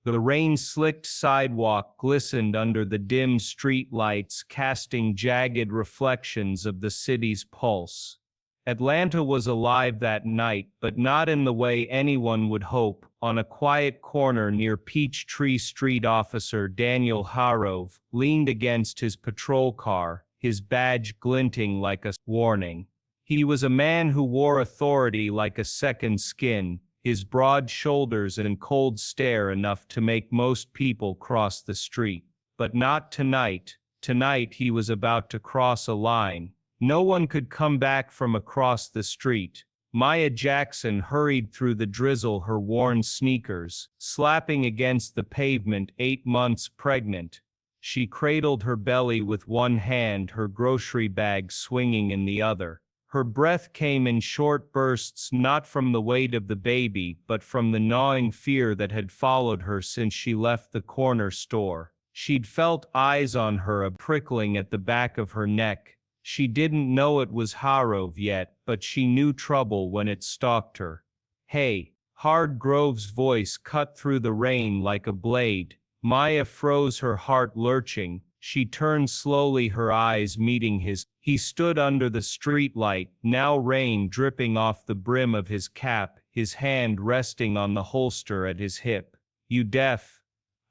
The rain-slicked sidewalk glistened under the dim street lights, casting jagged reflections of the city's pulse. Atlanta was alive that night, but not in the way anyone would hope. On a quiet corner near Peachtree Street, Officer Daniel Harrove leaned against his patrol car, his badge glinting like a warning. He was a man who wore authority like a second skin, his broad shoulders and cold stare enough to make most people cross the street. But not tonight. Tonight he was about to cross a line. No one could come back from across the street. Maya Jackson hurried through the drizzle, her worn sneakers slapping against the pavement, 8 months pregnant. She cradled her belly with one hand, her grocery bag swinging in the other. Her breath came in short bursts, not from the weight of the baby, but from the gnawing fear that had followed her since she left the corner store. She'd felt eyes on her, a prickling at the back of her neck. She didn't know it was Harrove yet, but she knew trouble when it stalked her. "Hey!" Hardgrove's voice cut through the rain like a blade. Maya froze, her heart lurching. She turned slowly, her eyes meeting his. He stood under the streetlight, now rain dripping off the brim of his cap, his hand resting on the holster at his hip. "You deaf?"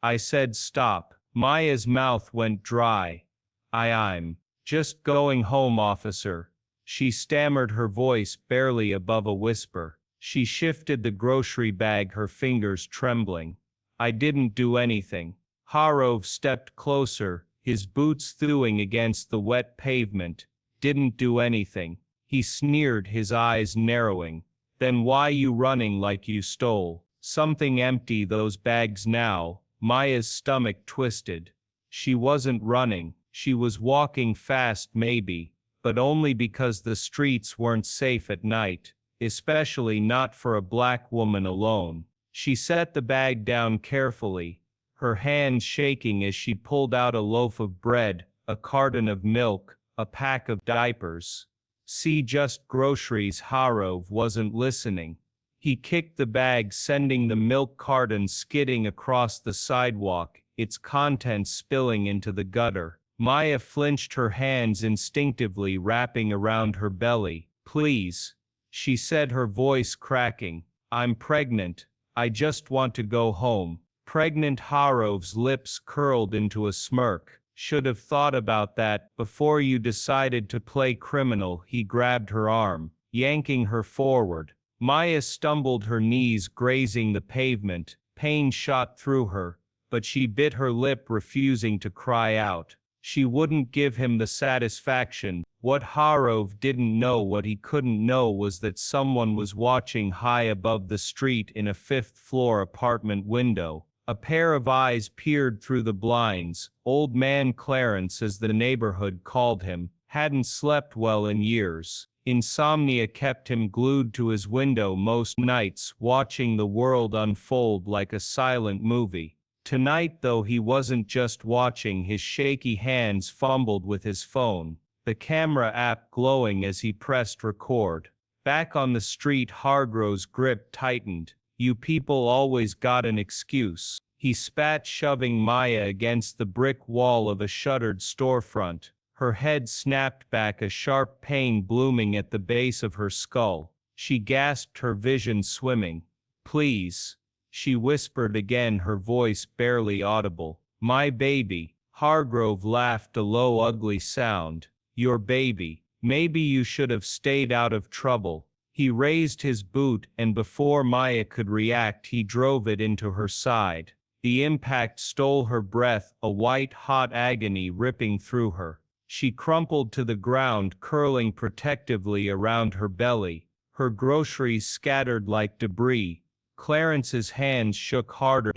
I said. "Stop." Maya's mouth went dry. I'm just going home, officer." She stammered, her voice barely above a whisper. She shifted the grocery bag, her fingers trembling. "I didn't do anything." Harrove stepped closer, his boots thewing against the wet pavement. "Didn't do anything," he sneered, his eyes narrowing. "Then why you running like you stole something? Empty those bags now." Maya's stomach twisted. She wasn't running. She was walking fast maybe, but only because the streets weren't safe at night, especially not for a black woman alone. She set the bag down carefully, her hands shaking as she pulled out a loaf of bread, a carton of milk, a pack of diapers. "See, just groceries." Harrove wasn't listening. He kicked the bag, sending the milk carton skidding across the sidewalk, its contents spilling into the gutter. Maya flinched, her hands instinctively wrapping around her belly. "Please," she said, her voice cracking. "I'm pregnant. I just want to go home." Pregnant? Harrove's lips curled into a smirk. "Should have thought about that before you decided to play criminal." He grabbed her arm, yanking her forward. Maya stumbled, her knees grazing the pavement. Pain shot through her, but she bit her lip, refusing to cry out. She wouldn't give him the satisfaction. What Harrove didn't know, what he couldn't know, was that someone was watching high above the street in a fifth-floor apartment window. A pair of eyes peered through the blinds. Old Man Clarence, as the neighborhood called him, hadn't slept well in years. Insomnia kept him glued to his window most nights, watching the world unfold like a silent movie. Tonight, though, he wasn't just watching. His shaky hands fumbled with his phone, the camera app glowing as he pressed record. Back on the street, Hargrove's grip tightened. "You people always got an excuse," he spat, shoving Maya against the brick wall of a shuttered storefront. Her head snapped back, a sharp pain blooming at the base of her skull. She gasped, her vision swimming. "Please," she whispered again, her voice barely audible. "My baby." Hargrove laughed, a low, ugly sound. "Your baby. Maybe you should have stayed out of trouble." He raised his boot, and before Maya could react, he drove it into her side. The impact stole her breath, a white-hot agony ripping through her. She crumpled to the ground, curling protectively around her belly, her groceries scattered like debris. Clarence's hands shook harder,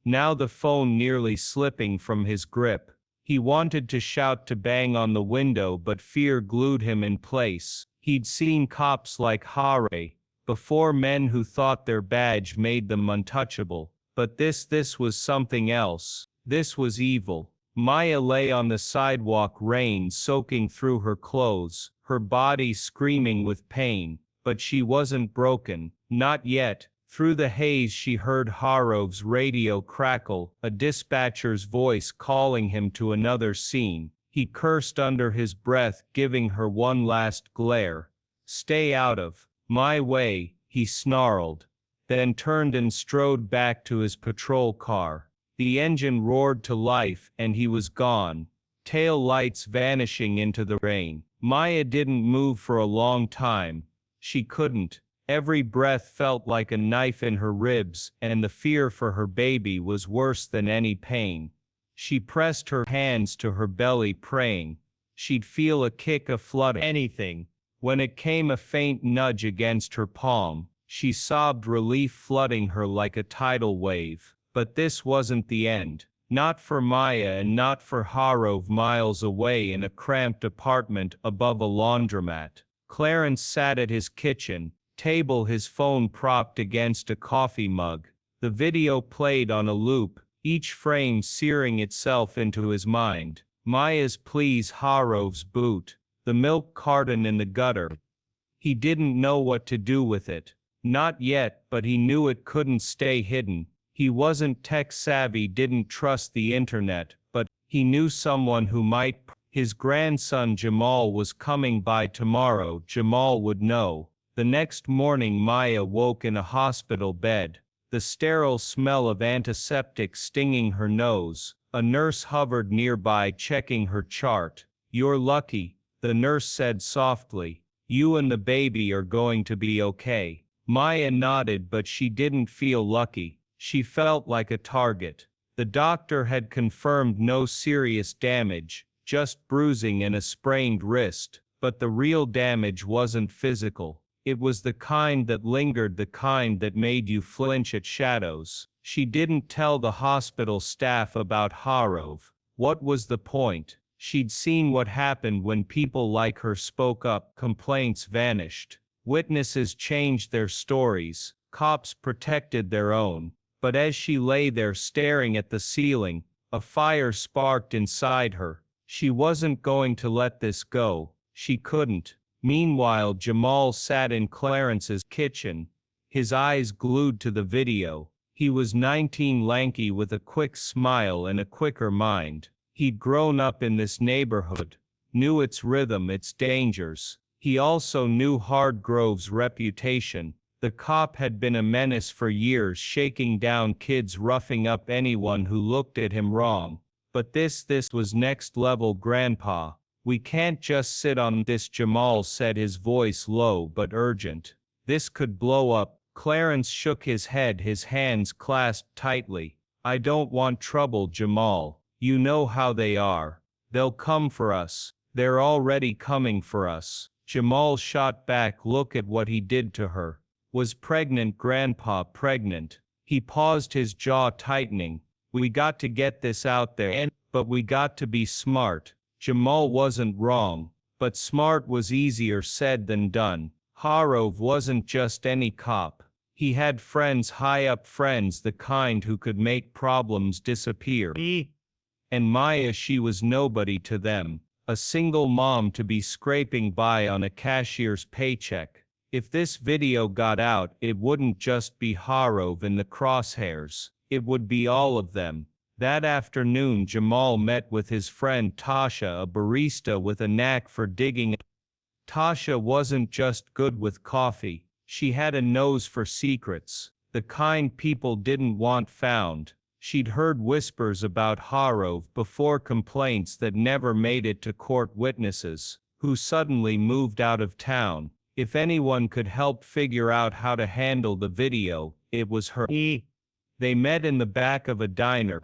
now the phone nearly slipping from his grip. He wanted to shout, to bang on the window, but fear glued him in place. He'd seen cops like Harrove before, men who thought their badge made them untouchable. But this was something else. This was evil. Maya lay on the sidewalk, rain soaking through her clothes, her body screaming with pain. But she wasn't broken. Not yet. Through the haze she heard Harov's radio crackle, a dispatcher's voice calling him to another scene. He cursed under his breath, giving her one last glare. "Stay out of my way," he snarled, then turned and strode back to his patrol car. The engine roared to life, and he was gone, tail lights vanishing into the rain. Maya didn't move for a long time. She couldn't. Every breath felt like a knife in her ribs, and the fear for her baby was worse than any pain. She pressed her hands to her belly, praying she'd feel a kick, a flood, anything. When it came, a faint nudge against her palm, she sobbed, relief flooding her like a tidal wave. But this wasn't the end. Not for Maya and not for Harov. Miles away in a cramped apartment above a laundromat, Clarence sat at his kitchen table, his phone propped against a coffee mug. The video played on a loop, each frame searing itself into his mind. Maya's pleas, Harov's boot, the milk carton in the gutter. He didn't know what to do with it. Not yet, but he knew it couldn't stay hidden. He wasn't tech savvy, didn't trust the internet, but he knew someone who might. His grandson Jamal was coming by tomorrow. Jamal would know. The next morning Maya woke in a hospital bed, the sterile smell of antiseptic stinging her nose. A nurse hovered nearby checking her chart. "You're lucky," the nurse said softly. "You and the baby are going to be okay." Maya nodded, but she didn't feel lucky. She felt like a target. The doctor had confirmed no serious damage, just bruising and a sprained wrist, but the real damage wasn't physical. It was the kind that lingered, the kind that made you flinch at shadows. She didn't tell the hospital staff about Harov. What was the point? She'd seen what happened when people like her spoke up. Complaints vanished. Witnesses changed their stories. Cops protected their own. But as she lay there staring at the ceiling, a fire sparked inside her. She wasn't going to let this go. She couldn't. Meanwhile, Jamal sat in Clarence's kitchen, his eyes glued to the video. He was 19, lanky with a quick smile and a quicker mind. He'd grown up in this neighborhood, knew its rhythm, its dangers. He also knew Hardgrove's reputation. The cop had been a menace for years, shaking down kids, roughing up anyone who looked at him wrong. But this was next level. "Grandpa, we can't just sit on this," Jamal said, his voice low but urgent. "This could blow up." Clarence shook his head, his hands clasped tightly. "I don't want trouble, Jamal. You know how they are. They'll come for us. They're already coming for us." Jamal shot back, "Look at what he did to her. Was pregnant, Grandpa, pregnant." He paused, his jaw tightening. "We got to get this out there, but we got to be smart." Jamal wasn't wrong, but smart was easier said than done. Harov wasn't just any cop. He had friends, high up friends, the kind who could make problems disappear. And Maya, she was nobody to them, a single mom to be scraping by on a cashier's paycheck. If this video got out, it wouldn't just be Harov in the crosshairs, it would be all of them. That afternoon Jamal met with his friend Tasha, a barista with a knack for digging. Tasha wasn't just good with coffee, she had a nose for secrets, the kind people didn't want found. She'd heard whispers about Harov before, complaints that never made it to court, witnesses who suddenly moved out of town. If anyone could help figure out how to handle the video, it was her. They met in the back of a diner,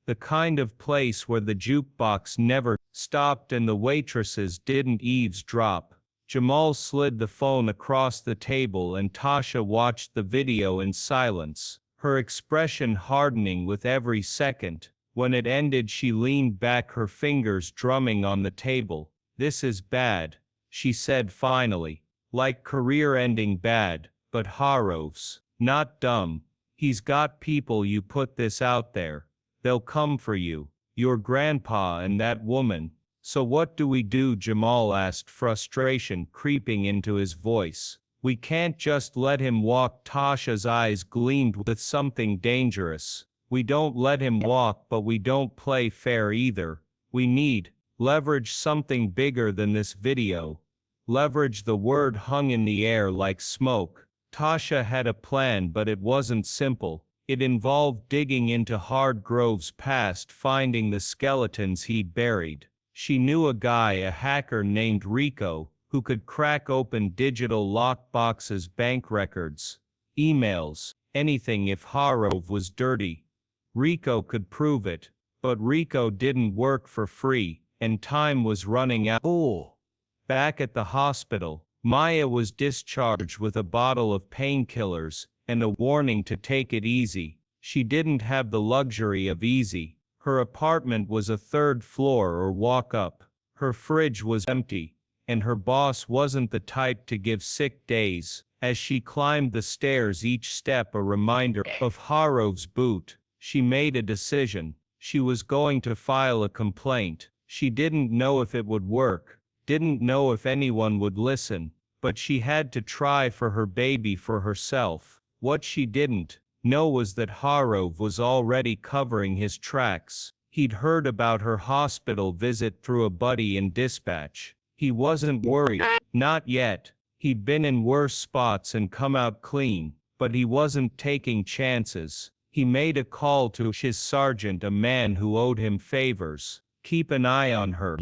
the kind of place where the jukebox never stopped and the waitresses didn't eavesdrop. Jamal slid the phone across the table and Tasha watched the video in silence, her expression hardening with every second. When it ended, she leaned back, her fingers drumming on the table. "This is bad," she said finally. "Like career-ending bad, but Harov's not dumb. He's got people. You put this out there, they'll come for you. Your grandpa and that woman. So what do we do?" Jamal asked, frustration creeping into his voice. We can't just let him walk. Tasha's eyes gleamed with something dangerous. We don't let him walk, but we don't play fair either. We need leverage, something bigger than this video. Leverage. The word hung in the air like smoke. Tasha had a plan, but it wasn't simple. It involved digging into Hardgrove's past, finding the skeletons he'd buried. She knew a guy, a hacker named Rico, who could crack open digital lockboxes, bank records, emails, anything. If Harov was dirty, Rico could prove it. But Rico didn't work for free, and time was running out. Back at the hospital, Maya was discharged with a bottle of painkillers and a warning to take it easy. She didn't have the luxury of easy. Her apartment was a third floor or walk up. Her fridge was empty, and her boss wasn't the type to give sick days. As she climbed the stairs, each step a reminder of Harov's boot, she made a decision. She was going to file a complaint. She didn't know if it would work, didn't know if anyone would listen, but she had to try for her baby, for herself. What she didn't know was that Harov was already covering his tracks. He'd heard about her hospital visit through a buddy in dispatch. He wasn't worried, not yet. He'd been in worse spots and come out clean, but he wasn't taking chances. He made a call to his sergeant, a man who owed him favors. Keep an eye on her.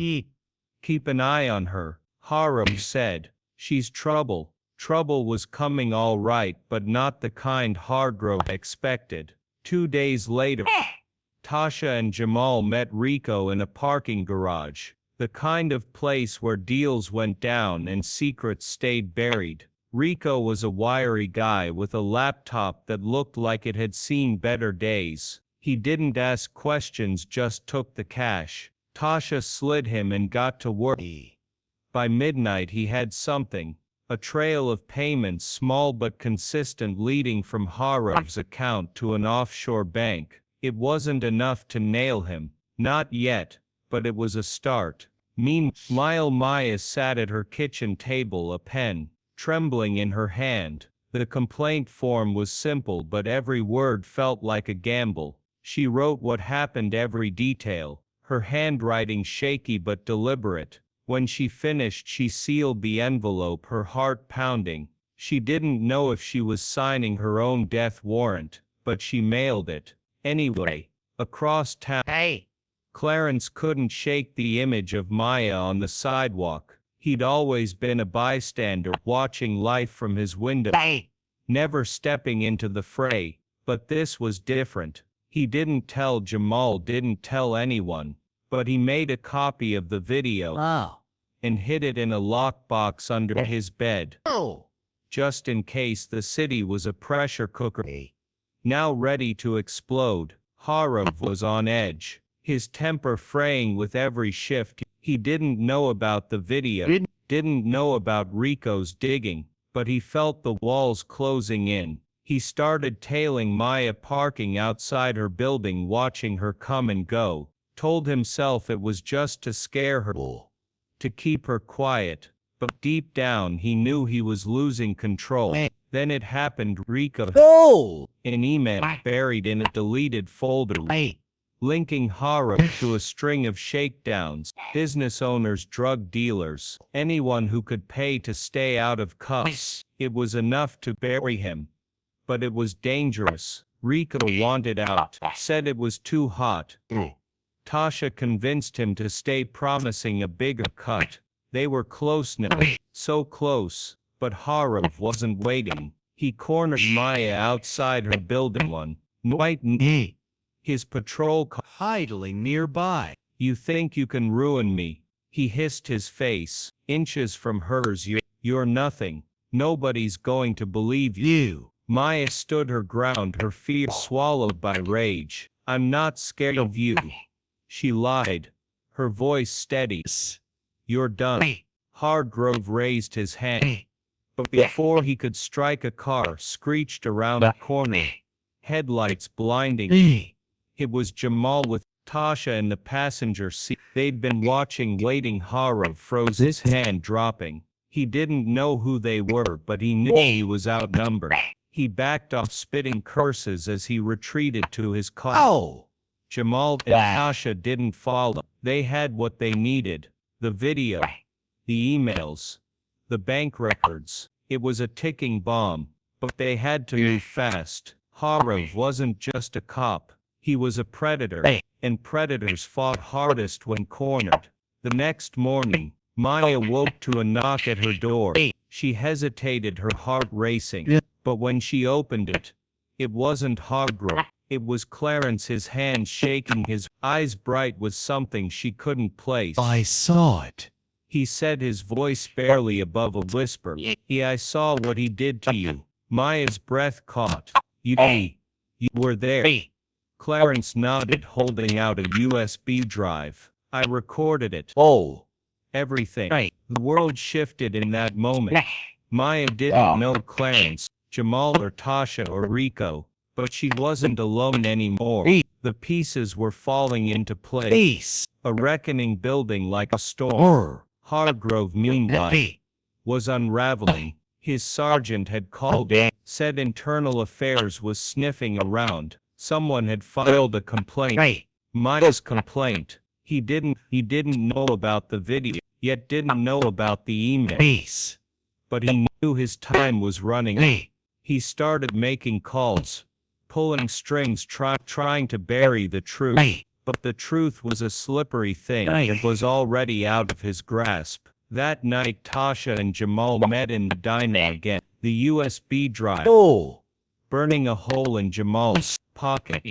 Keep an eye on her, Harov said. She's trouble. Trouble was coming, all right, but not the kind Hardgrove expected. 2 days later, Tasha and Jamal met Rico in a parking garage, the kind of place where deals went down and secrets stayed buried. Rico was a wiry guy with a laptop that looked like it had seen better days. He didn't ask questions, just took the cash. Tasha slid him and got to work. By midnight he had something. A trail of payments, small but consistent, leading from Harov's account to an offshore bank. It wasn't enough to nail him. Not yet, but it was a start. Meanwhile, Maya sat at her kitchen table, a pen trembling in her hand. The complaint form was simple, but every word felt like a gamble. She wrote what happened, every detail, her handwriting shaky but deliberate. When she finished, she sealed the envelope, her heart pounding. She didn't know if she was signing her own death warrant, but she mailed it anyway. Across town, Clarence couldn't shake the image of Maya on the sidewalk. He'd always been a bystander, watching life from his window, never stepping into the fray. But this was different. He didn't tell Jamal, didn't tell anyone, but he made a copy of the video and hid it in a lockbox under his bed, just in case. The city was a pressure cooker, now ready to explode. Harov was on edge, his temper fraying with every shift. He didn't know about the video, didn't know about Rico's digging, but he felt the walls closing in. He started tailing Maya, parking outside her building, watching her come and go. Told himself it was just to scare her, to keep her quiet. But deep down he knew he was losing control. Then it happened. Rico, an email buried in a deleted folder, linking Harov to a string of shakedowns, business owners, drug dealers, anyone who could pay to stay out of cuffs. It was enough to bury him. But it was dangerous. Rico wanted out, said it was too hot. Tasha convinced him to stay, promising a bigger cut. They were close now, so close, but Harov wasn't waiting. He cornered Maya outside her building one night, his patrol car idling nearby. You think you can ruin me? He hissed, his face inches from hers. You're nothing. Nobody's going to believe you. Maya stood her ground, her fear swallowed by rage. I'm not scared of you, she lied, her voice steady. You're done. Hardgrove raised his hand, but before he could strike, a car screeched around the corner, headlights blinding. It was Jamal with Tasha in the passenger seat. They'd been watching, waiting. Harov froze, his hand dropping. He didn't know who they were, but he knew he was outnumbered. He backed off, spitting curses as he retreated to his car. Oh! Jamal and Tasha didn't follow. They had what they needed: the video, the emails, the bank records. It was a ticking bomb, but they had to move fast. Harov wasn't just a cop. He was a predator, and predators fought hardest when cornered. The next morning, Maya woke to a knock at her door. She hesitated, her heart racing. But when she opened it, it wasn't Hargrove. It was Clarence, his hands shaking, his eyes bright with something she couldn't place. I saw it. He said, his voice barely above a whisper. Yeah, I saw what he did to you. Maya's breath caught. You were there. Clarence nodded, holding out a USB drive. I recorded it. Oh. Everything. The world shifted in that moment. Maya didn't know Clarence, Jamal, or Tasha, or Rico, but she wasn't alone anymore. The pieces were falling into place. A reckoning building like a storm. Hargrove, meanwhile, was unraveling. His sergeant had called, said internal affairs was sniffing around. Someone had filed a complaint. Maya's complaint. He didn't know about the video, yet didn't know about the email. But he knew his time was running. He started making calls, pulling strings, trying to bury the truth. But the truth was a slippery thing. It was already out of his grasp. That night, Tasha and Jamal met in the diner again. The USB drive, burning a hole in Jamal's pocket.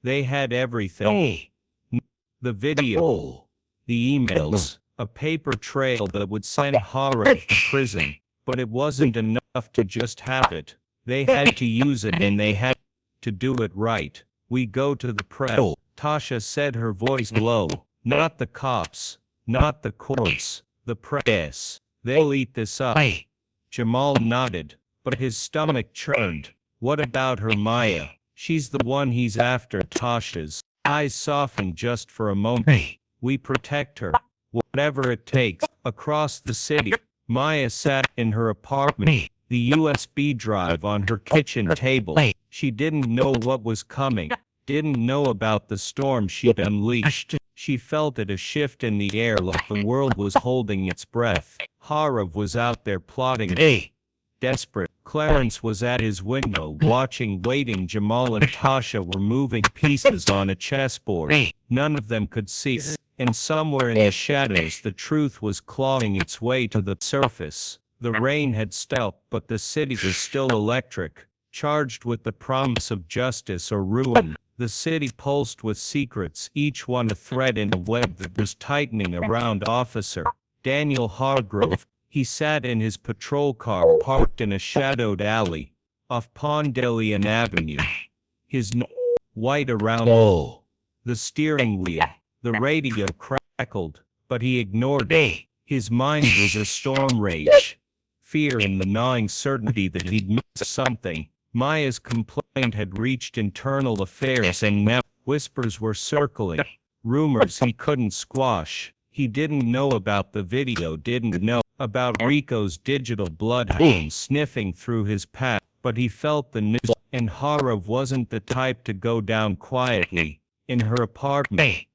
They had everything. The video, the emails, a paper trail that would send Hargrove to prison. But it wasn't enough to just have it. They had to use it, and they had to do it right. We go to the press, Tasha said, her voice low. Not the cops, not the courts, the press. They'll eat this up. Jamal nodded, but his stomach churned. What about her, Maya? She's the one he's after. Tasha's eyes softened just for a moment. We protect her, whatever it takes. Across the city, Maya sat in her apartment, the USB drive on her kitchen table. She didn't know what was coming, didn't know about the storm she'd unleashed. She felt it, a shift in the air, like the world was holding its breath. Hargrove was out there plotting. Desperate. Clarence was at his window, watching, waiting. Jamal and Tasha were moving pieces on a chessboard. None of them could see, and somewhere in the shadows the truth was clawing its way to the surface. The rain had stopped, but the city was still electric, charged with the promise of justice or ruin. The city pulsed with secrets, each one a thread in a web that was tightening around Officer Daniel Hargrove. He sat in his patrol car, parked in a shadowed alley off Pondelian Avenue. His nose white around the steering wheel. The radio crackled, but he ignored it. His mind was a storm rage. Fear and the gnawing certainty that he'd missed something. Maya's complaint had reached internal affairs, and now whispers were circling. Rumors he couldn't squash. He didn't know about the video, didn't know about Rico's digital bloodhound sniffing through his past, but he felt the news, and Hargrove wasn't the type to go down quietly. In her apartment,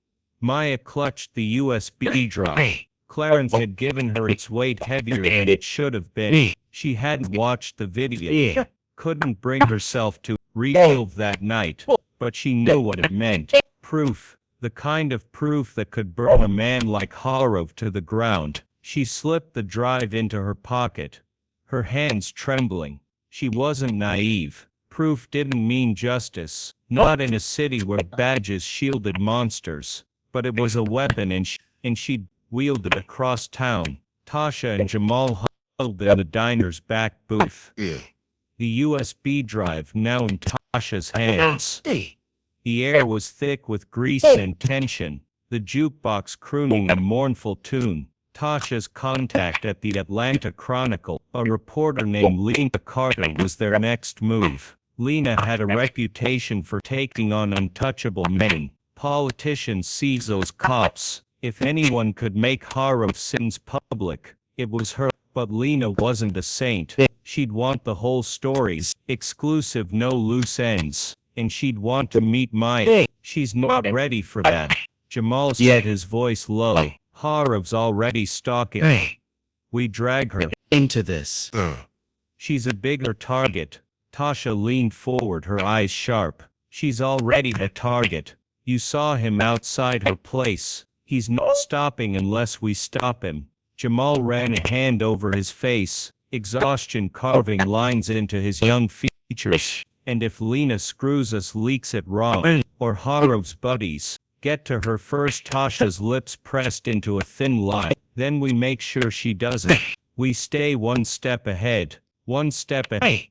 Maya clutched the USB drive. Clarence had given her its weight heavier than it should have been. She hadn't watched the video, couldn't bring herself to relive that night, but she knew what it meant. Proof. The kind of proof that could burn a man like Hargrove to the ground. She slipped the drive into her pocket, her hands trembling. She wasn't naive. Proof didn't mean justice, not in a city where badges shielded monsters. But it was a weapon, and she'd wield it across town. Tasha and Jamal huddled in the diner's back booth. The USB drive now in Tasha's hands. The air was thick with grease and tension, the jukebox crooning a mournful tune. Tasha's contact at the Atlanta Chronicle, a reporter named Lena Carter, was their next move. Lena had a reputation for taking on untouchable men. Politicians seized those cops. If anyone could make Hargrove sins public, it was her. But Lena wasn't a saint. She'd want the whole story, exclusive, no loose ends. And she'd want to meet Maya. She's not ready for that. Jamal said, his voice low. Harav's already stalking. We drag her into this. She's a bigger target. Tasha leaned forward, her eyes sharp. She's already a target. You saw him outside her place. He's not stopping unless we stop him. Jamal ran a hand over his face, exhaustion carving lines into his young features. And if Lena screws us, leaks it wrong, or Harav's buddies get to her first, Tasha's lips pressed into a thin line, then we make sure she doesn't. We stay one step ahead. One step ahead.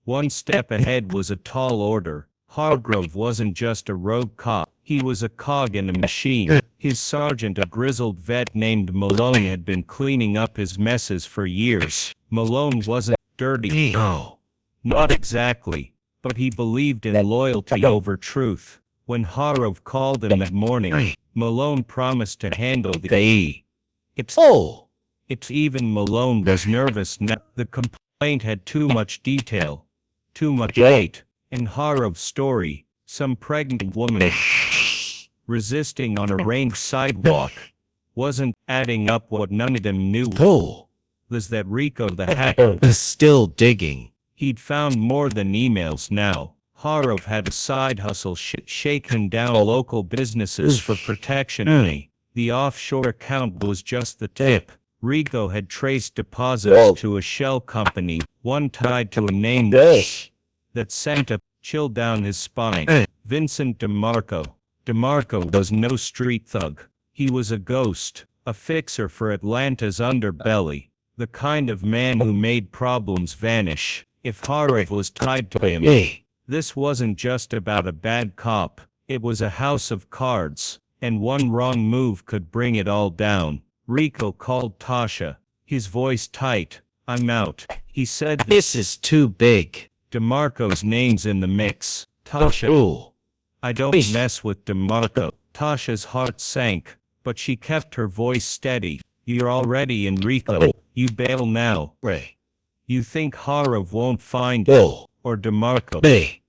One step ahead was a tall order. Hargrove wasn't just a rogue cop. He was a cog in a machine. His sergeant, a grizzled vet named Malone, had been cleaning up his messes for years. Malone wasn't dirty. No. Not exactly. But he believed in loyalty over truth. When Hargrove called him that morning, Malone promised to handle the It's even Malone was nervous now. The complaint had too much detail. Too much weight. In Harav's story, some pregnant woman resisting on a range sidewalk wasn't adding up. What none of them knew was that Rico the hacker was still digging. He'd found more than emails now. Harav had a side hustle shaking down local businesses for protection. The offshore account was just the tip. Rico had traced deposits to a shell company, one tied to a name that sent a chill down his spine. Vincent DeMarco. DeMarco was no street thug. He was a ghost, a fixer for Atlanta's underbelly, the kind of man who made problems vanish. If Harav was tied to him, this wasn't just about a bad cop. It was a house of cards, and one wrong move could bring it all down. Rico called Tasha, his voice tight. I'm out. He said, this is too big. DeMarco's name's in the mix. Tasha. I don't mess with DeMarco. Tasha's heart sank, but she kept her voice steady. You're already in Rico. You bail now. You think Harav won't find you, or DeMarco?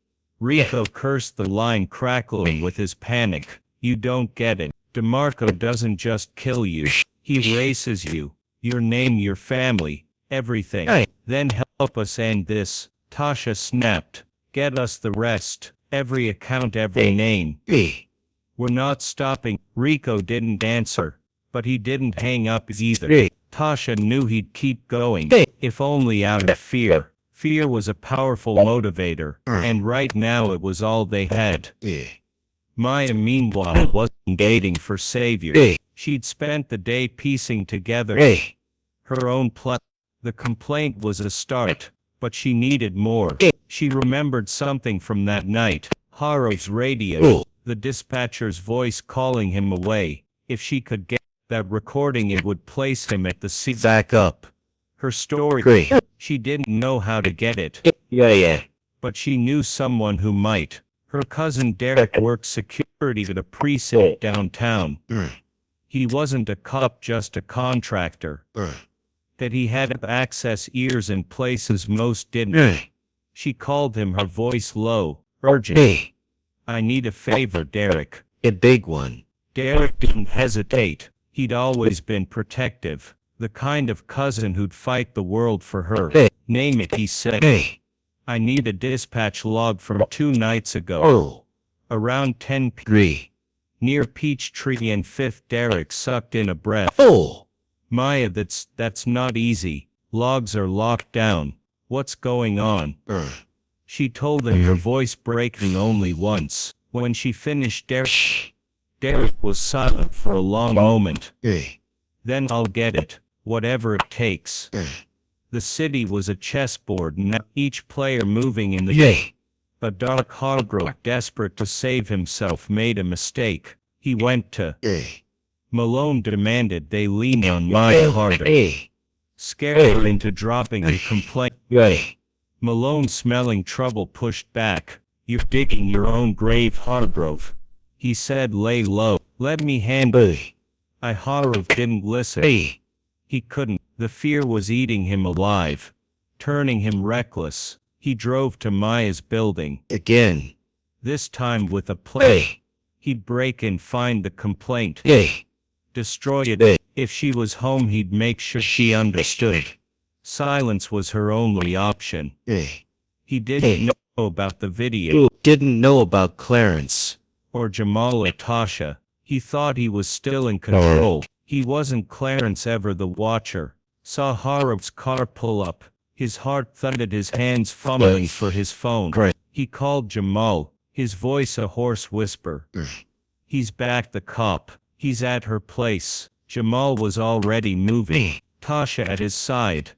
Rico cursed, the line crackling with his panic. You don't get it. DeMarco doesn't just kill you. He erases you. Your name, your family, everything. Then help us end this. Tasha snapped. Get us the rest. Every account, every name. We're not stopping. Rico didn't answer, but he didn't hang up either. Tasha knew he'd keep going, if only out of fear. Fear was a powerful motivator, and right now it was all they had. Maya, meanwhile, wasn't waiting for savior. She'd spent the day piecing together her own plot. The complaint was a start, but she needed more. She remembered something from that night. Harav's radio, the dispatcher's voice calling him away. If she could get that recording, it would place him at the sea. Back up. Her story. She didn't know how to get it. But she knew someone who might. Her cousin Derek worked security at a precinct downtown. He wasn't a cop, just a contractor. That he had access ears in places most didn't. She called him, her voice low, urgent. I need a favor, Derek. A big one. Derek didn't hesitate. He'd always been protective. The kind of cousin who'd fight the world for her. Name it, he said. I need a dispatch log from 2 nights ago. Around 10 p.m. Near Peachtree and 5th. Derek sucked in a breath. Maya, that's not easy. Logs are locked down. What's going on? She told him, her voice breaking only once. When she finished, Derek was silent for a long moment. Then I'll get it. Whatever it takes. The city was a chessboard, and each player moving in the But Dark Hargrove, desperate to save himself, made a mistake. He went to Malone, demanded they lean on Maya harder. Scared her into dropping the complaint. Malone, smelling trouble, pushed back. You're digging your own grave, Hargrove. He said, lay low. Let me handle it. Hargrove didn't listen. He couldn't. The fear was eating him alive, turning him reckless. He drove to Maya's building. Again. This time with a plan. He'd break in, find the complaint. Destroy it. If she was home, he'd make sure she understood. Silence was her only option. He didn't know about the video. Didn't know about Clarence. Or Jamal or Tasha. He thought he was still in control. He wasn't. Clarence, ever the watcher, saw Harrov's car pull up. His heart thundered, his hands fumbling for his phone. He called Jamal, his voice a hoarse whisper. He's back, the cop. He's at her place. Jamal was already moving, Tasha at his side.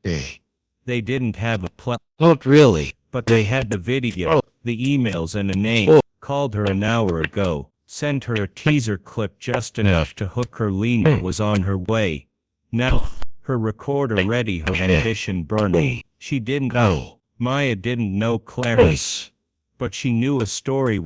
They didn't have a plan. Not really. But they had the video, the emails, and a name. Called her an hour ago. Sent her a teaser clip just enough to hook her. Lena was on her way. Now, her recorder ready, her ambition burning. She didn't know. Maya didn't know Clarence. But she knew a story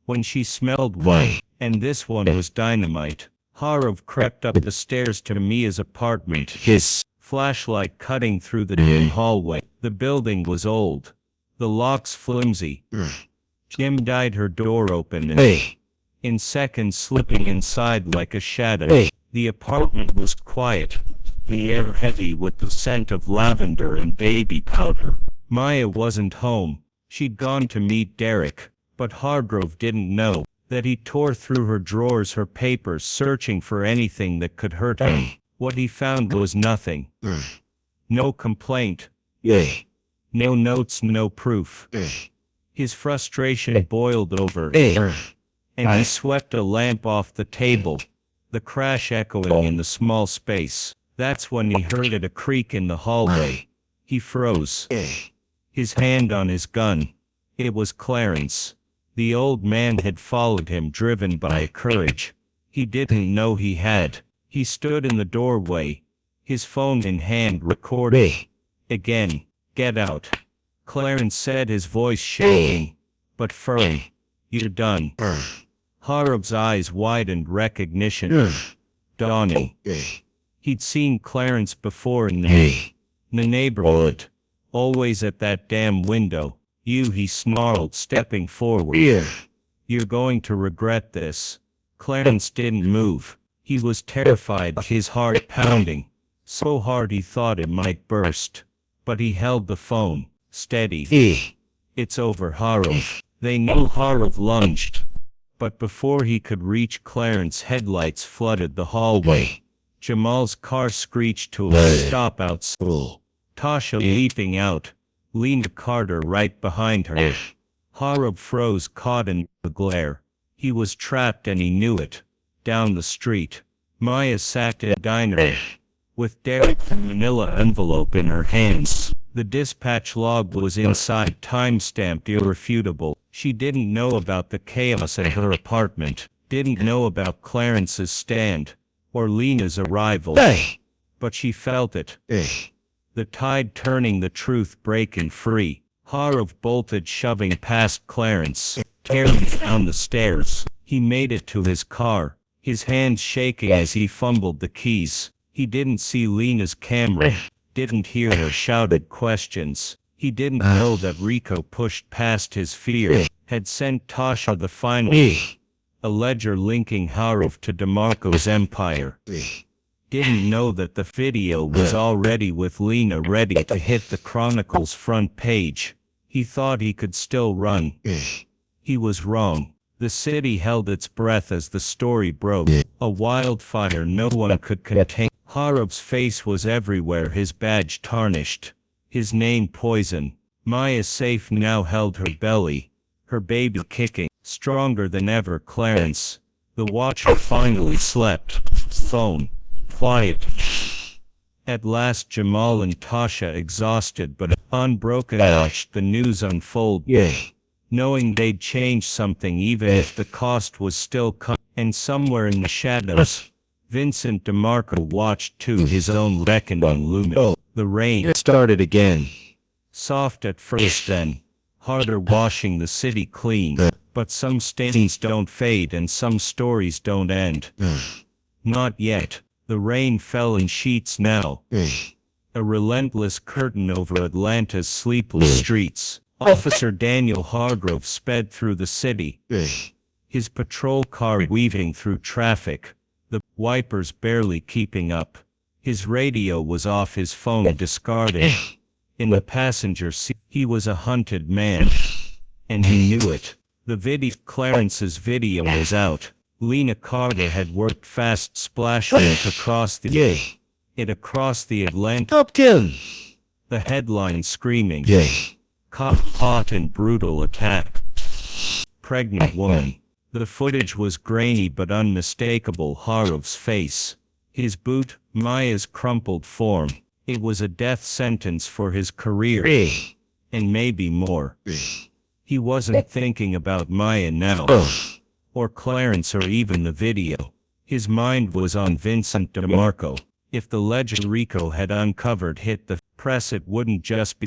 when she smelled one. And this one was dynamite. Harrov crept up the stairs to Mia's apartment, his flashlight cutting through the dim hallway. The building was old. The locks flimsy. Jim died her door open and in seconds slipping inside like a shadow. The apartment was quiet, the air heavy with the scent of lavender and baby powder. Maya wasn't home. She'd gone to meet Derek, but Hargrove didn't know that he tore through her drawers, her papers, searching for anything that could hurt him. What he found was nothing. No complaint. No notes, no proof. His frustration boiled over, and he swept a lamp off the table, the crash echoing in the small space. That's when he heard it, a creak in the hallway. He froze, his hand on his gun. It was Clarence. The old man had followed him, driven by a courage he didn't know he had. He stood in the doorway, his phone in hand, recording. Again. Get out, Clarence said, his voice shaking, but firm. You're done. Harrov's eyes widened, recognition dawning. He'd seen Clarence before in the neighborhood, always at that damn window. You, he snarled, stepping forward. You're going to regret this. Clarence didn't move. He was terrified, his heart pounding so hard he thought it might burst. But he held the phone, steady. It's over, Harrov. They knew. Harrov lunged. But before he could reach Clarence, headlights flooded the hallway. Jamal's car screeched to a stop outside. Tasha leaping out. Lena Carter right behind her. Harrov froze, caught in the glare. He was trapped and he knew it. Down the street, Maya sat at a diner, with Derek's manila envelope in her hands. The dispatch log was inside, time-stamped, irrefutable. She didn't know about the chaos at her apartment, didn't know about Clarence's stand, or Lena's arrival. But she felt it. The tide turning, the truth breaking free. Harrov bolted, shoving past Clarence, tearing down the stairs. He made it to his car, his hands shaking as he fumbled the keys. He didn't see Lena's camera, didn't hear her shouted questions. He didn't know that Rico, pushed past his fear, had sent Tasha the final, a ledger linking Harrov to DeMarco's empire. Didn't know that the video was already with Lena, ready to hit the Chronicle's front page. He thought he could still run. He was wrong. The city held its breath as the story broke, a wildfire no one could contain. Harrov's face was everywhere, his badge tarnished, his name poison. Maya, safe now, held her belly, her baby kicking, stronger than ever. Clarence, the watcher, finally slept. Phone quiet. At last, Jamal and Tasha, exhausted but unbroken, watched the news unfold. Knowing they'd change something, even if the cost was still coming. And somewhere in the shadows, Vincent DeMarco watched too, his own reckoning looming. The rain started again. Soft at first, then harder, washing the city clean. But some stains don't fade and some stories don't end. Not yet. The rain fell in sheets now. A relentless curtain over Atlanta's sleepless streets. Officer Daniel Hargrove sped through the city, his patrol car weaving through traffic, the wipers barely keeping up. His radio was off, his phone discarded. In the passenger seat, he was a hunted man, and he knew it. Clarence's video was out. Lena Carter had worked fast, splashing it across the Atlantic. Top 10. The headline screaming, "Cop caught in brutal attack. Pregnant woman." The footage was grainy but unmistakable. Harrov's face, his boot, Maya's crumpled form. It was a death sentence for his career, and maybe more. He wasn't thinking about Maya now, or Clarence, or even the video. His mind was on Vincent DeMarco. If the legend Rico had uncovered hit the press, it wouldn't just be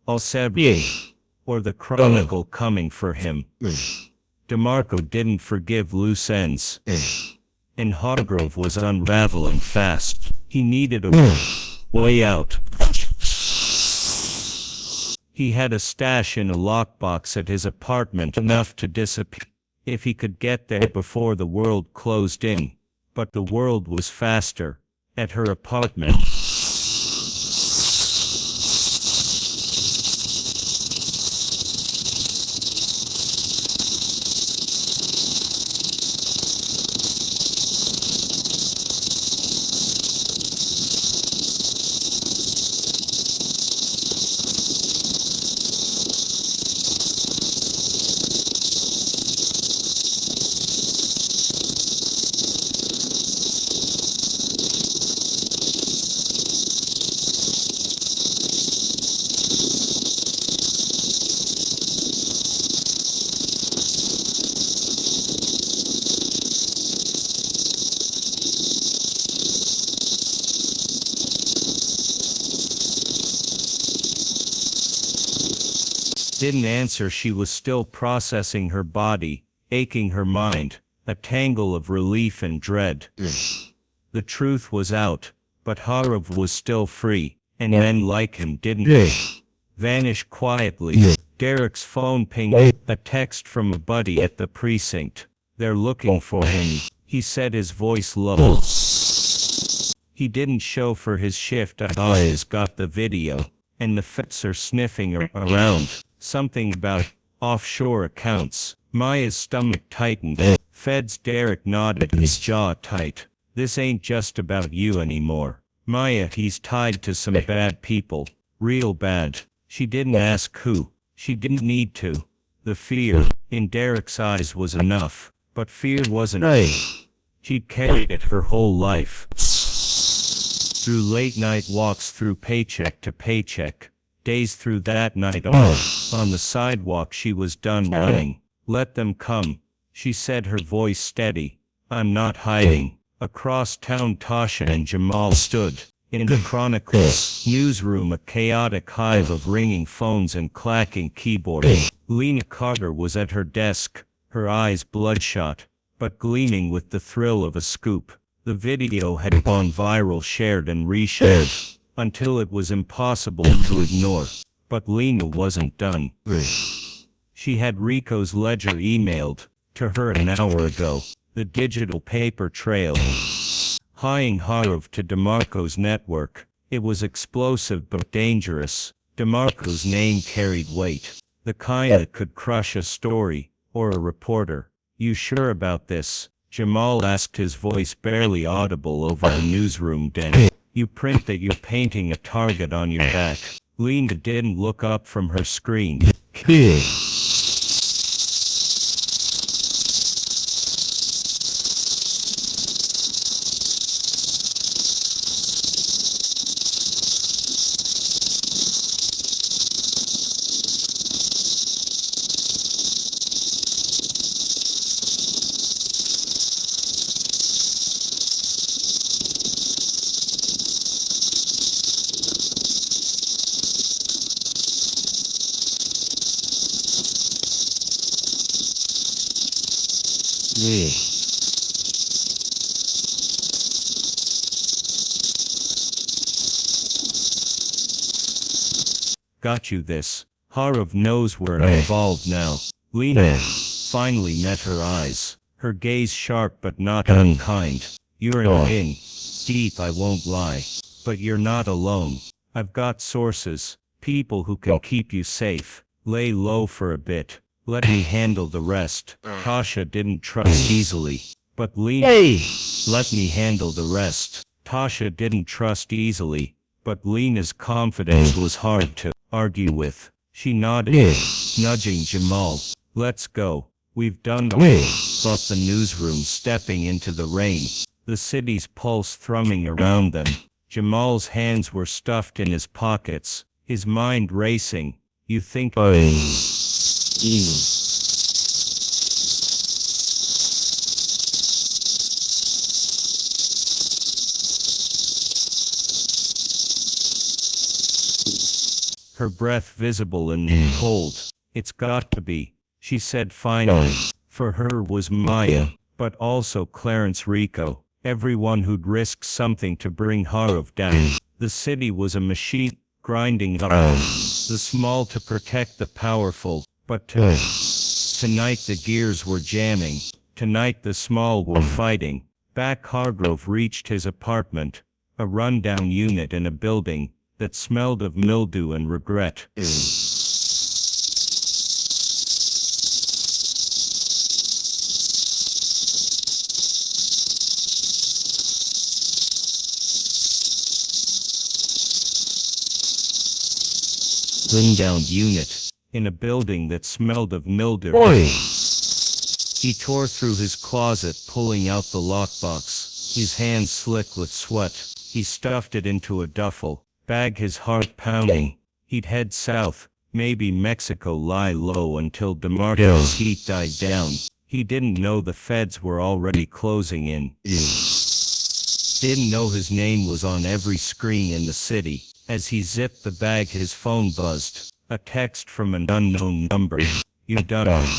Alcebri or the Chronicle coming for him. DeMarco didn't forgive loose ends, and Hargrove was unraveling fast. He needed a way out. He had a stash in a lockbox at his apartment, enough to disappear if he could get there before the world closed in. But the world was faster. At her apartment, didn't answer. She was still processing her body, aching her mind, a tangle of relief and dread. The truth was out, but Hargrove was still free, and men like him didn't vanish quietly. Derek's phone pinged, a text from a buddy at the precinct. "They're looking for him," he said, his voice low. He didn't show for his shift. I've got the video, and the feds are sniffing around. Something about offshore accounts. Maya's stomach tightened. Feds. Derek nodded, his jaw tight. "This ain't just about you anymore, Maya. He's tied to some bad people. Real bad." She didn't ask who. She didn't need to. The fear in Derek's eyes was enough. But fear wasn't. She'd carried it her whole life. Through late night walks, through paycheck to paycheck. Days through that night on the sidewalk. She was done running. "Let them come," she said, her voice steady. "I'm not hiding." Across town, Tasha and Jamal stood. In the Chronicle's newsroom, a chaotic hive of ringing phones and clacking keyboards. Lena Carter was at her desk, her eyes bloodshot, but gleaming with the thrill of a scoop. The video had gone viral, shared and reshared, until it was impossible to ignore. But Lena wasn't done. She had Rico's ledger emailed to her an hour ago, the digital paper trail, tying Hargrove to DeMarco's network. It was explosive but dangerous. DeMarco's name carried weight, the kind that could crush a story or a reporter. "You sure about this?" Jamal asked, his voice barely audible over the newsroom din. "You print that you're painting a target on your back." Lena didn't look up from her screen. Got you this. Harov knows we're involved now. Lena finally met her eyes. Her gaze sharp but not unkind. You're in deep, I won't lie. But you're not alone. I've got sources. People who can keep you safe. Lay low for a bit. Let me handle the rest. Tasha didn't trust easily. But Lena, let me handle the rest. Tasha didn't trust easily. But Lena's confidence was hard to argue with. She nodded, nudging Jamal. Let's go. We've done the but the newsroom stepping into the rain. The city's pulse thrumming around them. Jamal's hands were stuffed in his pockets, his mind racing. You think her breath visible and cold. It's got to be, she said finally. For her was Maya, but also Clarence Rico, everyone who'd risk something to bring Harov down. The city was a machine, grinding up the small to protect the powerful, but tonight the gears were jamming. Tonight the small were fighting. Back Hargrove reached his apartment, a rundown unit in a building that smelled of mildew and regret. Rundown unit, in a building that smelled of mildew. He tore through his closet, pulling out the lockbox, his hands slick with sweat. He stuffed it into a duffel bag, his heart pounding. He'd head south, maybe Mexico, lie low until DeMarco's heat died down. He didn't know the feds were already closing in. Didn't know his name was on every screen in the city. As he zipped the bag, his phone buzzed. A text from an unknown number. You done it.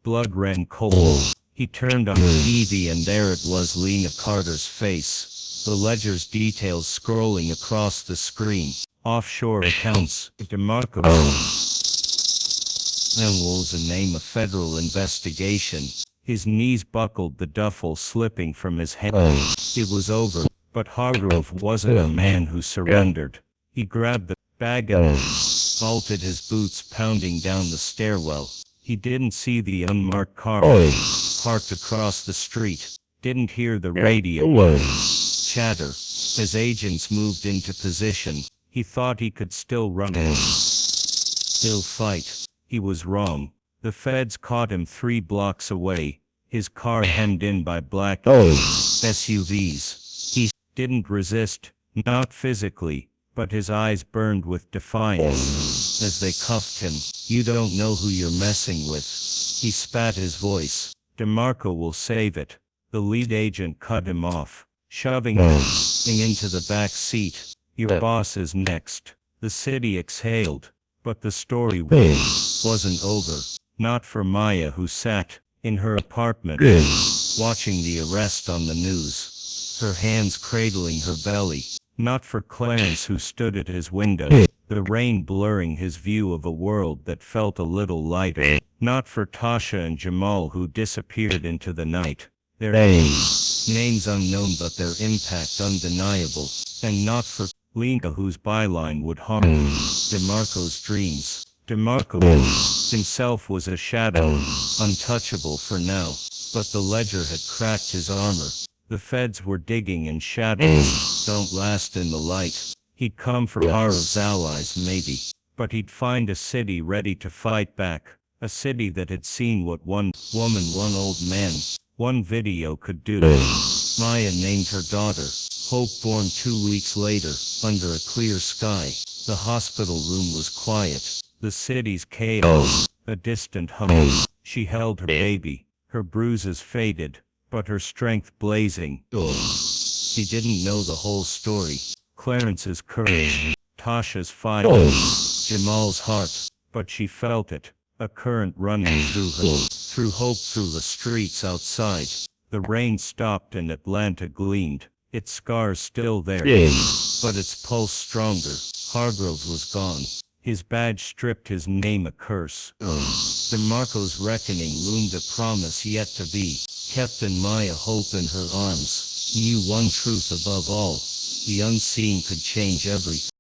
Blood ran cold. He turned on the TV and there it was, Lena Carter's face. The ledger's details scrolling across the screen. Offshore accounts. DeMarco. Was the name of federal investigation. His knees buckled, the duffel slipping from his hand. It was over, but Hargrove wasn't a man who surrendered. He grabbed the bag and vaulted, his boots pounding down the stairwell. He didn't see the unmarked car parked across the street. Didn't hear the radio chatter. As agents moved into position, he thought he could still run, still fight. He was wrong. The feds caught him 3 blocks away, his car hemmed in by black SUVs. He didn't resist, not physically, but his eyes burned with defiance as they cuffed him. You don't know who you're messing with. He spat, his voice. DeMarco will save it. The lead agent cut him off, shoving him into the back seat. Your boss is next. The city exhaled, but the story wasn't over. Not for Maya, who sat in her apartment watching the arrest on the news, her hands cradling her belly. Not for Clarence, who stood at his window, the rain blurring his view of a world that felt a little lighter. Not for Tasha and Jamal, who disappeared into the night, their names unknown but their impact undeniable. And not for Lena, whose byline would haunt DeMarco's dreams. DeMarco himself was a shadow, untouchable for now, but the ledger had cracked his armor. The feds were digging, and shadows don't last in the light. He'd come for Harov's allies maybe, but he'd find a city ready to fight back. A city that had seen what one woman, one old man, one video could do. Maya named her daughter Hope, born 2 weeks later, under a clear sky. The hospital room was quiet. The city's chaos. A distant hum. She held her baby. Her bruises faded, but her strength blazing. She didn't know the whole story. Clarence's courage. Tasha's fire. Jamal's heart. But she felt it. A current running through her. Threw hope through the streets outside. The rain stopped and Atlanta gleamed. Its scars still there, but its pulse stronger. Hargrove was gone. His badge stripped, his name a curse. DeMarco's reckoning loomed, a promise yet to be. Captain Maya, hope in her arms, knew one truth above all. The unseen could change everything.